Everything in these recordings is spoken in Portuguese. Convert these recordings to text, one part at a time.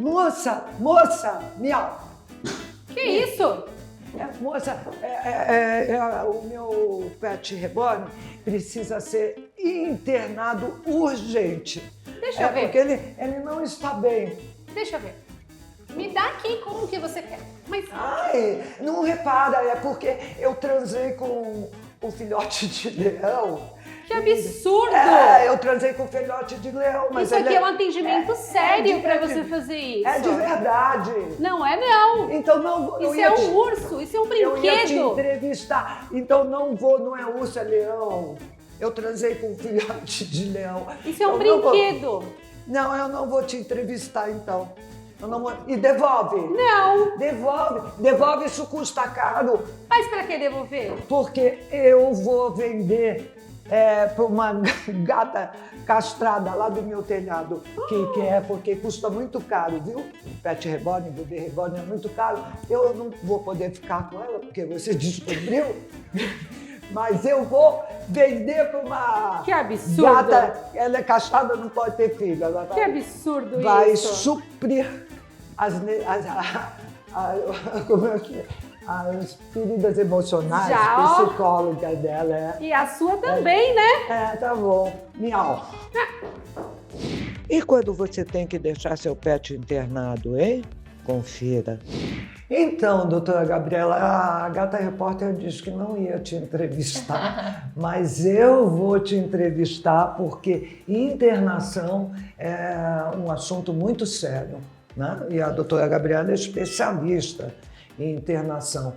Moça, miau. Que isso? Moça, o meu pet reborn precisa ser internado urgente. Deixa eu ver. Porque ele não está bem. Deixa eu ver. Me dá aqui como que você quer. Mas Ai, não repara, é porque eu transei com o filhote de leão. que absurdo! Eu transei com o filhote de leão, mas Isso aqui é um atendimento sério pra você fazer isso. É de verdade. Não é não. Então não. Isso é um urso, isso é um Eu ia te brinquedo. entrevistar. Então não é urso, é leão. Eu transei com um filhote de leão. Isso é um Eu não vou- brinquedo. Não, eu não vou te entrevistar então. Eu não vou... E devolve. Não. Devolve, isso custa caro. Mas pra que devolver? Porque eu vou vender para uma gata castrada lá do meu telhado, que é porque custa muito caro, viu? Pet reborn, bebê reborn é muito caro. Eu não vou poder ficar com ela, porque você descobriu. Mas eu vou vender para uma Que absurdo. gata. Ela é castrada, não pode ter filho. Ela Que absurdo vai isso. suprir como é que é? As feridas emocionais, Já, ó. psicóloga dela. E a sua também, né? Tá bom. Miau. E quando você tem que deixar seu pet internado, hein? Confira. Então, doutora Gabriela, a Gata Repórter disse que não ia te entrevistar, mas eu vou te entrevistar porque internação é um assunto muito sério, né? E a doutora Gabriela é especialista em internação.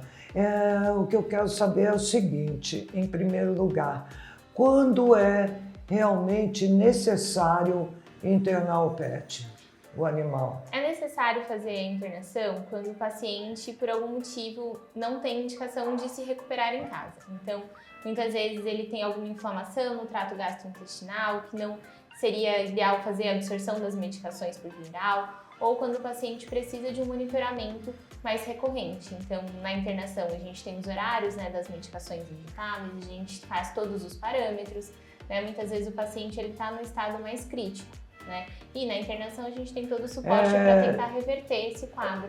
O que eu quero saber é o seguinte, em primeiro lugar, quando é realmente necessário internar o pet, o animal? É necessário fazer a internação quando o paciente, por algum motivo, não tem indicação de se recuperar em casa. Então, muitas vezes ele tem alguma inflamação no trato gastrointestinal, que não seria ideal fazer a absorção das medicações por via oral, ou quando o paciente precisa de um monitoramento mais recorrente. Então, na internação, a gente tem os horários, né, das medicações injetáveis, a gente faz todos os parâmetros, né? Muitas vezes o paciente está no estado mais crítico, né? E na internação a gente tem todo o suporte para tentar reverter esse quadro.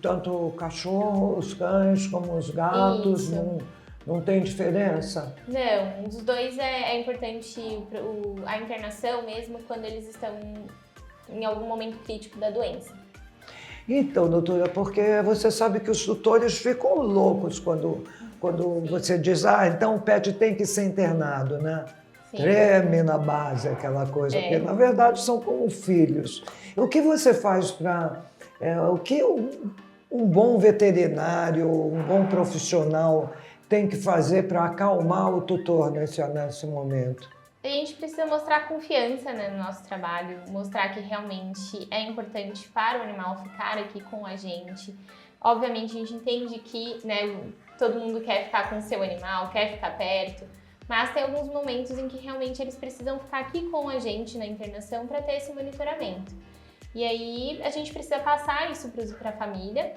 Tanto o cachorro, os cães, como os gatos, não tem diferença? Não, os dois é importante a internação mesmo quando eles estão em algum momento crítico da doença. Então, doutora, porque você sabe que os tutores ficam loucos quando você diz, então o pet tem que ser internado, né? Sim. Treme na base, aquela coisa, porque na verdade são como filhos. O que você faz para... o que um bom veterinário, um bom profissional tem que fazer para acalmar o tutor nesse momento? A gente precisa mostrar confiança, né, no nosso trabalho, mostrar que realmente é importante para o animal ficar aqui com a gente. Obviamente a gente entende que, né, todo mundo quer ficar com o seu animal, quer ficar perto, mas tem alguns momentos em que realmente eles precisam ficar aqui com a gente na internação para ter esse monitoramento. E aí a gente precisa passar isso para a família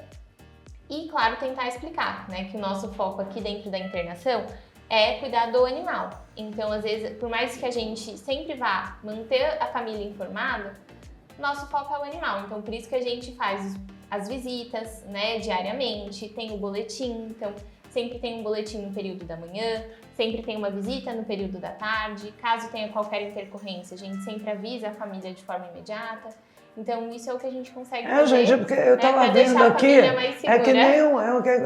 e, claro, tentar explicar, né, que o nosso foco aqui dentro da internação é cuidar do animal. Então, às vezes, por mais que a gente sempre vá manter a família informada, nosso foco é o animal. Então, por isso que a gente faz as visitas, né, diariamente, tem o boletim. Então, sempre tem um boletim no período da manhã, sempre tem uma visita no período da tarde. Caso tenha qualquer intercorrência, a gente sempre avisa a família de forma imediata. Então, isso é o que a gente consegue fazer. Gente, porque eu estava vendo aqui,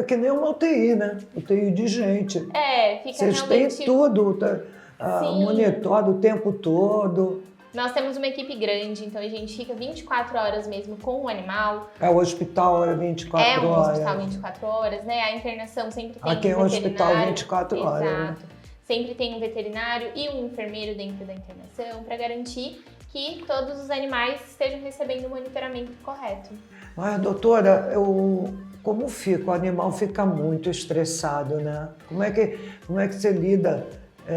que nem uma UTI, né? UTI de gente. Fica Vocês realmente... têm tudo, monitor o tempo todo. Nós temos uma equipe grande, então a gente fica 24 horas mesmo com o animal. O hospital é 24 horas. É um hospital 24 horas, né? A internação sempre tem aqui um veterinário. Aqui é um hospital 24 horas. Exato. Né? Sempre tem um veterinário e um enfermeiro dentro da internação para garantir que todos os animais estejam recebendo o monitoramento correto. Mas, doutora, como fica? O animal fica muito estressado, né? Como é que você lida?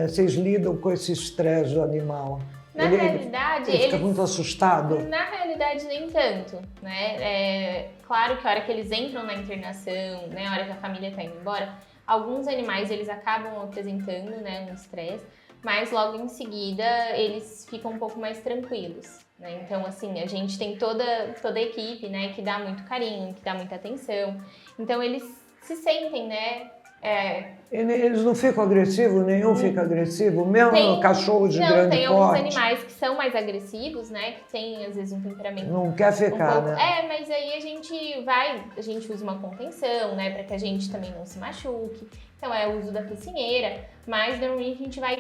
Vocês lidam com esse estresse do animal? Na realidade, ele fica muito assustado? Na realidade, nem tanto, né? Claro que a hora que eles entram na internação, né, a hora que a família está indo embora, alguns animais eles acabam apresentando, né, um estresse, mas logo em seguida eles ficam um pouco mais tranquilos, né? Então, assim, a gente tem toda a equipe, né, que dá muito carinho, que dá muita atenção. Então, eles se sentem, né? Eles não ficam agressivos? Nenhum fica agressivo? Mesmo cachorro de grande tem alguns porte? animais que são mais agressivos, né? Que tem, às vezes, um temperamento Não quer ficar, pouco... né? mas aí a gente usa uma contenção, né? Pra que a gente também não se machuque. Então, é o uso da focinheira, mas normalmente a gente vai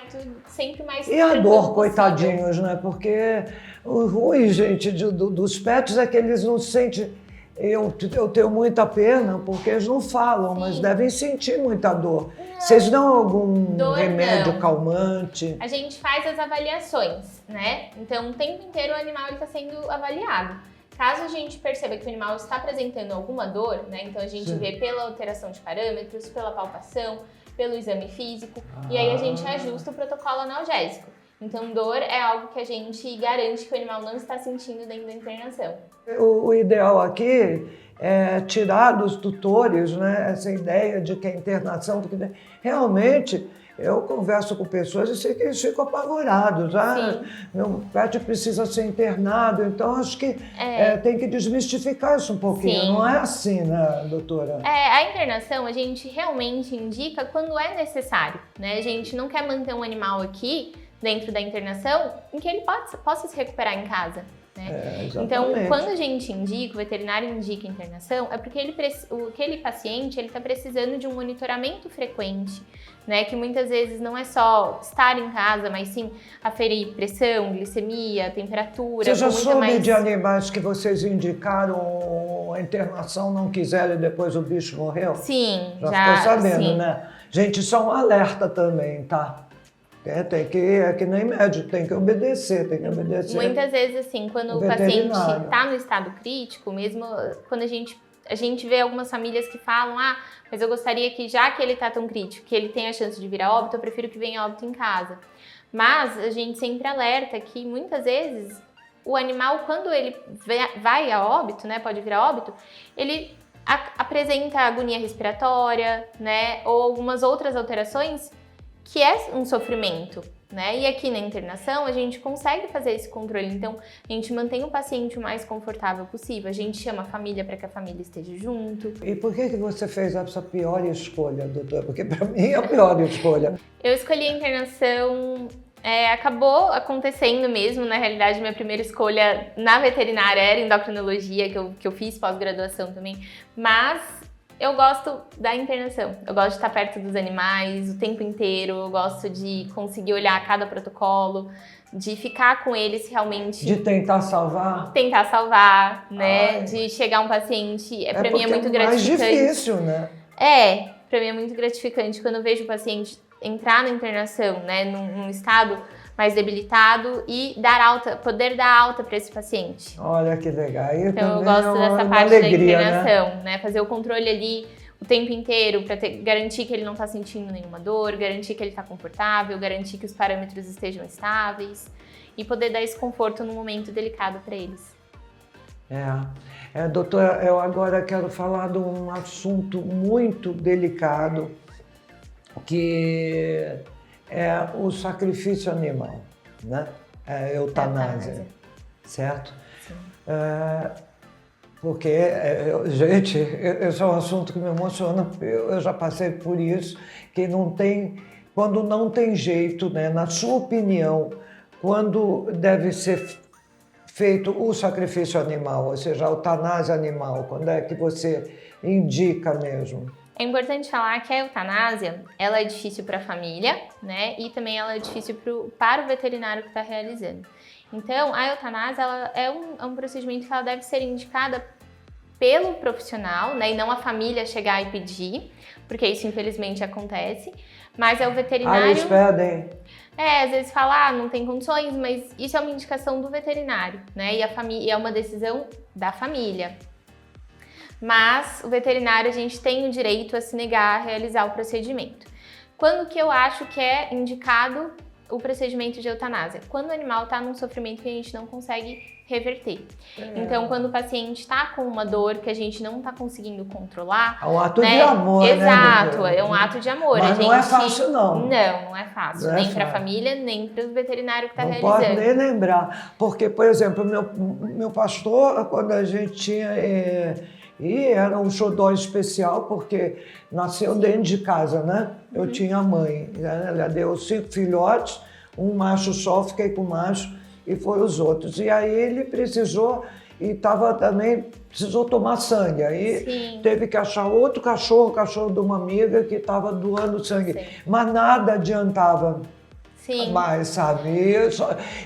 sempre mais... E a dor, possível. coitadinhos, né? Porque o ruim, gente, dos pets é que eles não sentem... Eu tenho muita pena, porque eles não falam, mas devem sentir muita dor. Vocês dão algum remédio calmante? A gente faz as avaliações, né? Então, o tempo inteiro o animal está sendo avaliado. Caso a gente perceba que o animal está apresentando alguma dor, né? Então a gente vê pela alteração de parâmetros, pela palpação, pelo exame físico, e aí a gente ajusta o protocolo analgésico. Então, dor é algo que a gente garante que o animal não está sentindo dentro da internação. O ideal aqui é tirar dos tutores, né, essa ideia de que a internação... Porque realmente, eu converso com pessoas e sei que eles ficam apavorados. Meu pet precisa ser internado, então acho que tem que desmistificar isso um pouquinho. Sim. Não é assim, né, doutora? A internação a gente realmente indica quando é necessário, né? A gente não quer manter um animal aqui dentro da internação em que ele possa se recuperar em casa. Né? Então, quando a gente indica, o veterinário indica a internação, é porque aquele paciente está precisando de um monitoramento frequente, né? Que muitas vezes não é só estar em casa, mas sim aferir pressão, glicemia, temperatura. Você já soube de animais que vocês indicaram a internação, não quiseram e depois o bicho morreu? Sim, já ficou sabendo, né? Gente, isso é um alerta também, tá? É que nem médico, tem que obedecer. Muitas vezes, assim, quando o paciente está no estado crítico, mesmo quando a gente vê algumas famílias que falam, mas eu gostaria que, já que ele está tão crítico, que ele tem a chance de vir a óbito, eu prefiro que venha a óbito em casa. Mas a gente sempre alerta que, muitas vezes, o animal, quando ele vai a óbito, né, pode vir a óbito, ele apresenta agonia respiratória, né, ou algumas outras alterações que é um sofrimento, né? E aqui na internação a gente consegue fazer esse controle, então a gente mantém o paciente o mais confortável possível, a gente chama a família para que a família esteja junto. E por que você fez essa pior escolha, doutora? Porque para mim é a pior escolha. Eu escolhi a internação, acabou acontecendo mesmo, na realidade minha primeira escolha na veterinária era endocrinologia, que eu fiz pós-graduação também, mas eu gosto da internação, eu gosto de estar perto dos animais o tempo inteiro, eu gosto de conseguir olhar cada protocolo, de ficar com eles realmente... De tentar salvar? Tentar salvar, né? De chegar um paciente, pra mim é muito gratificante. É mais difícil, né? Pra mim é muito gratificante quando eu vejo o paciente entrar na internação, né, num estado mais debilitado e poder dar alta para esse paciente. Olha que legal. Então eu gosto dessa parte da internação, né? Fazer o controle ali o tempo inteiro para garantir que ele não está sentindo nenhuma dor, garantir que ele está confortável, garantir que os parâmetros estejam estáveis e poder dar esse conforto num momento delicado para eles. Doutora, eu agora quero falar de um assunto muito delicado, que é o sacrifício animal, né? Eutanásia, certo? Sim. Porque, gente, esse é um assunto que me emociona, eu já passei por isso, que quando não tem jeito, né? Na sua opinião, quando deve ser feito o sacrifício animal, ou seja, a eutanásia animal, quando é que você indica mesmo? É importante falar que a eutanásia, ela é difícil para a família, né? E também ela é difícil para o veterinário que está realizando. Então, a eutanásia ela é um procedimento que ela deve ser indicada pelo profissional, né? E não a família chegar e pedir, porque isso infelizmente acontece. Mas é o veterinário... Eles pedem. Às vezes fala, não tem condições, mas isso é uma indicação do veterinário, né? E é uma decisão da família. Mas o veterinário, a gente tem o direito a se negar a realizar o procedimento. Quando que eu acho que é indicado o procedimento de eutanásia? Quando o animal está num sofrimento que a gente não consegue reverter. Então, quando o paciente está com uma dor que a gente não está conseguindo controlar... É um ato né? de amor, Exato, né? é um ato de amor. Mas não é fácil, não. Não é fácil. Não é nem para a fácil. família, nem para o veterinário que está Não realizando. pode nem lembrar. Porque, por exemplo, meu pastor, quando a gente tinha... E era um xodó especial, porque nasceu dentro de casa, né? Eu tinha a mãe. Ela deu 5 filhotes, um macho só, fiquei com o macho, e foram os outros. E aí ele precisou, e precisou tomar sangue. Aí teve que achar outro cachorro, de uma amiga que estava doando sangue. Sim. Mas nada adiantava mais, sabe?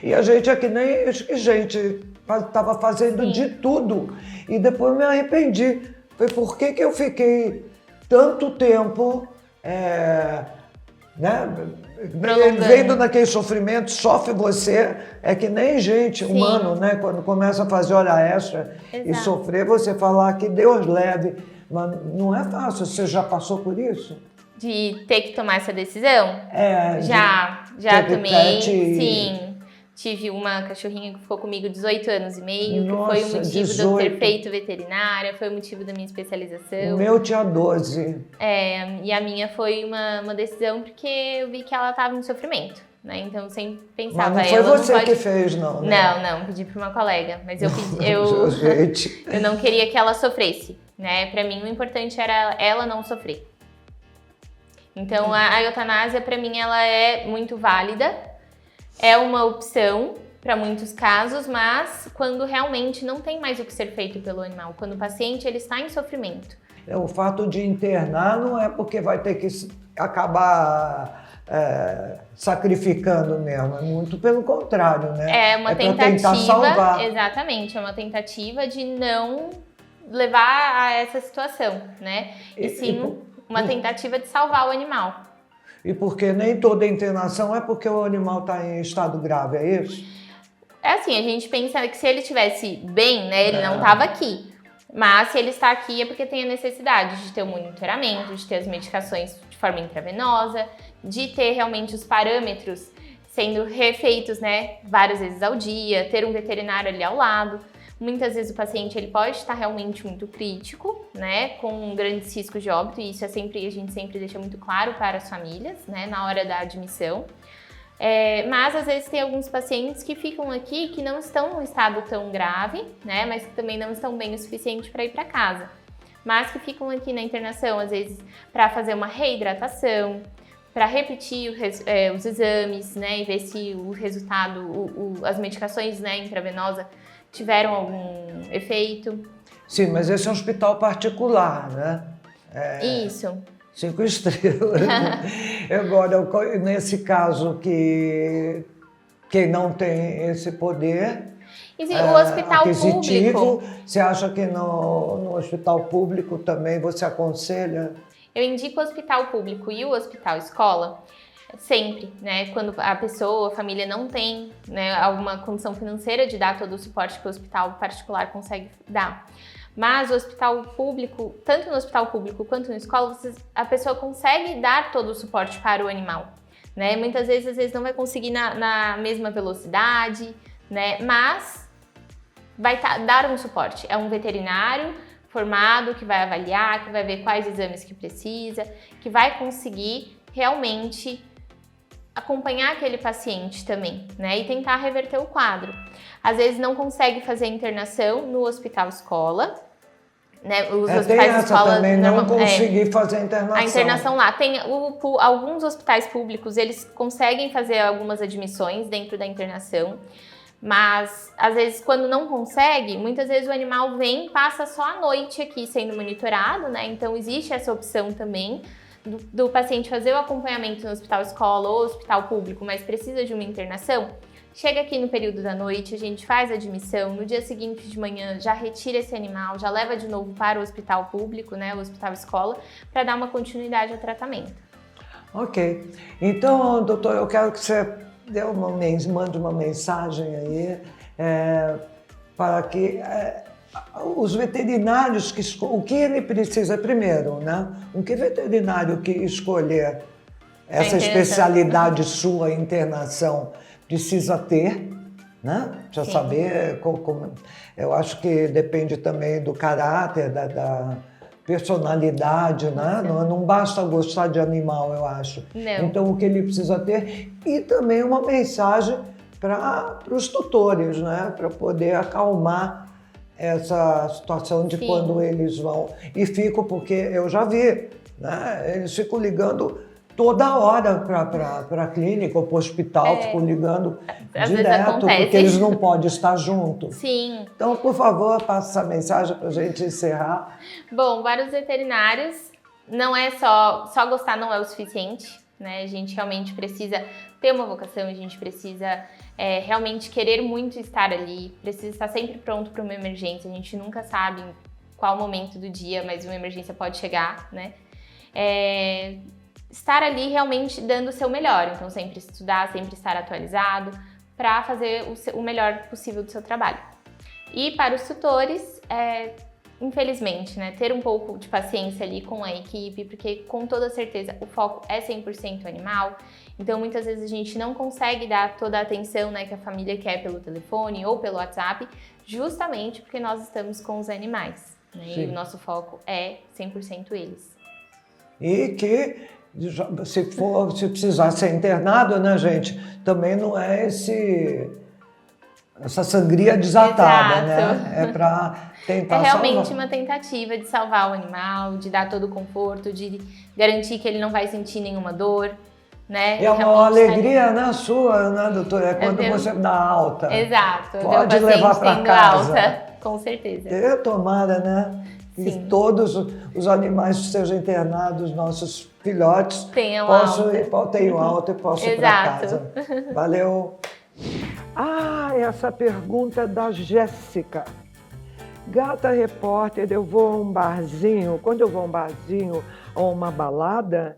E a gente é que nem gente, estava fazendo de tudo. E depois me arrependi. Foi por que eu fiquei tanto tempo, vendo naquele sofrimento, sofre você, é que nem gente, humano, né? Quando começa a fazer hora extra e sofrer, você falar que Deus leve, mas não é fácil, você já passou por isso? De ter que tomar essa decisão? Já tomei, sim. Tive uma cachorrinha que ficou comigo 18 anos e meio, Nossa, que foi o motivo 18. de eu ter feito veterinária, foi o motivo da minha especialização. O meu tinha 12. E a minha foi uma decisão porque eu vi que ela estava em sofrimento, né? Então eu sempre pensava... Mas não foi você que fez, não, né? Não, pedi para uma colega, mas eu não queria que ela sofresse, né? Para mim o importante era ela não sofrer. Então a eutanásia para mim ela é muito válida. É uma opção para muitos casos, mas quando realmente não tem mais o que ser feito pelo animal, quando o paciente ele está em sofrimento. O fato de internar não é porque vai ter que acabar sacrificando mesmo, é muito pelo contrário, né? É uma tentativa, tentar salvar. Exatamente, é uma tentativa de não levar a essa situação, né? E sim uma tentativa de salvar o animal. E porque nem toda internação é porque o animal está em estado grave, é isso? É assim, a gente pensa que se ele estivesse bem, né, ele não estava aqui. Mas se ele está aqui é porque tem a necessidade de ter o monitoramento, de ter as medicações de forma intravenosa, de ter realmente os parâmetros sendo refeitos, né, várias vezes ao dia, ter um veterinário ali ao lado. Muitas vezes o paciente ele pode estar realmente muito crítico, né, com grandes riscos de óbito, e isso a gente sempre deixa muito claro para as famílias, né, na hora da admissão. Mas às vezes tem alguns pacientes que ficam aqui que não estão num estado tão grave, né, mas que também não estão bem o suficiente para ir para casa. Mas que ficam aqui na internação, às vezes, para fazer uma reidratação, para repetir os exames, né, e ver se o resultado, as medicações, né, intravenosa tiveram algum efeito. Sim, mas esse é um hospital particular, né? Isso. 5 estrelas. Agora, nesse caso que quem não tem esse poder o hospital aquisitivo, público, você acha que no hospital público também você aconselha? Eu indico o hospital público e o hospital escola sempre, né? Quando a família não tem, né, alguma condição financeira de dar todo o suporte que o hospital particular consegue dar. Mas o hospital público, tanto no hospital público quanto na escola, a pessoa consegue dar todo o suporte para o animal, né? Muitas vezes, às vezes não vai conseguir na mesma velocidade, né? Mas vai dar um suporte. É um veterinário formado que vai avaliar, que vai ver quais exames que precisa, que vai conseguir realmente acompanhar aquele paciente também, né? E tentar reverter o quadro. Às vezes não consegue fazer internação no hospital escola, né? Os hospitais escola também não conseguir fazer a internação. A internação lá tem alguns hospitais públicos, eles conseguem fazer algumas admissões dentro da internação. Mas, às vezes, quando não consegue, muitas vezes o animal vem e passa só a noite aqui sendo monitorado, né? Então, existe essa opção também do paciente fazer o acompanhamento no hospital escola ou hospital público, mas precisa de uma internação. Chega aqui no período da noite, a gente faz a admissão, no dia seguinte de manhã já retira esse animal, já leva de novo para o hospital público, né? O hospital escola, para dar uma continuidade ao tratamento. Ok. Então, doutor, eu quero que você mande uma mensagem aí para que os veterinários, o que ele precisa primeiro, né? O que veterinário que escolher essa especialidade sua, internação, precisa ter, né? Precisa Sim. saber como... Eu acho que depende também do caráter, da personalidade, né? Não basta gostar de animal, eu acho. Não. Então, o que ele precisa ter... E também uma mensagem para os tutores, né? Para poder acalmar essa situação de Sim. quando eles vão... E fico, porque eu já vi, né? Eles ficam ligando toda hora para a clínica ou para o hospital, ficam ligando Às vezes direto, acontece. porque eles não podem estar juntos. Sim. Então, por favor, passe essa mensagem para a gente encerrar. Bom, para os veterinários, não é só gostar não é o suficiente, né? A gente realmente precisa ter uma vocação, a gente precisa realmente querer muito estar ali, precisa estar sempre pronto para uma emergência. A gente nunca sabe em qual momento do dia, mas uma emergência pode chegar, né? Estar ali realmente dando o seu melhor, então sempre estudar, sempre estar atualizado para fazer o melhor possível do seu trabalho. E para os tutores, infelizmente, né, ter um pouco de paciência ali com a equipe, porque com toda certeza o foco é 100% animal, então muitas vezes a gente não consegue dar toda a atenção, né, que a família quer pelo telefone ou pelo WhatsApp, justamente porque nós estamos com os animais, né, e o nosso foco é 100% eles. E que, se precisar ser internado, né, gente, também não é essa sangria desatada, Exato. né? É para tentar realmente salvar. uma tentativa de salvar o animal, de dar todo o conforto, de garantir que ele não vai sentir nenhuma dor, né? É uma alegria, né, sua, né, doutora? É quando você dá alta. Exato. Pode levar para casa. Alta, com certeza. Tomara, né? Que Sim. todos os animais que sejam internados, nossos filhotes, tenham alta e possam ir para casa. Valeu! Essa pergunta é da Jéssica. Gata repórter, eu vou a um barzinho. Quando eu vou a um barzinho ou uma balada,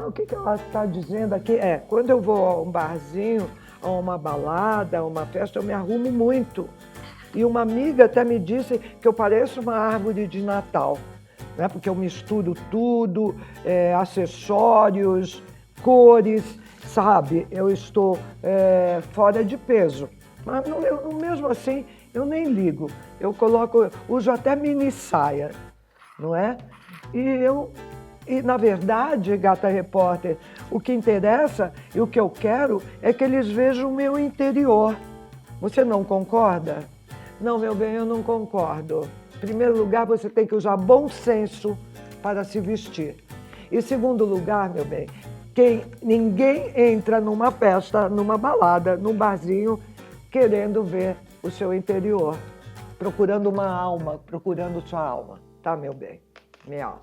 o que ela está dizendo aqui? Quando eu vou a um barzinho ou uma balada, uma festa, eu me arrumo muito. E uma amiga até me disse que eu pareço uma árvore de Natal, né? Porque eu misturo tudo, acessórios, cores, sabe? Eu estou fora de peso. Mas mesmo assim, eu nem ligo. Eu uso até mini saia, não é? E na verdade, Gata Repórter, o que interessa e o que eu quero é que eles vejam o meu interior. Você não concorda? Não, meu bem, eu não concordo. Em primeiro lugar, você tem que usar bom senso para se vestir. Em segundo lugar, meu bem, ninguém entra numa festa, numa balada, num barzinho, querendo ver o seu interior, procurando uma alma, procurando sua alma. Tá, meu bem? Miau.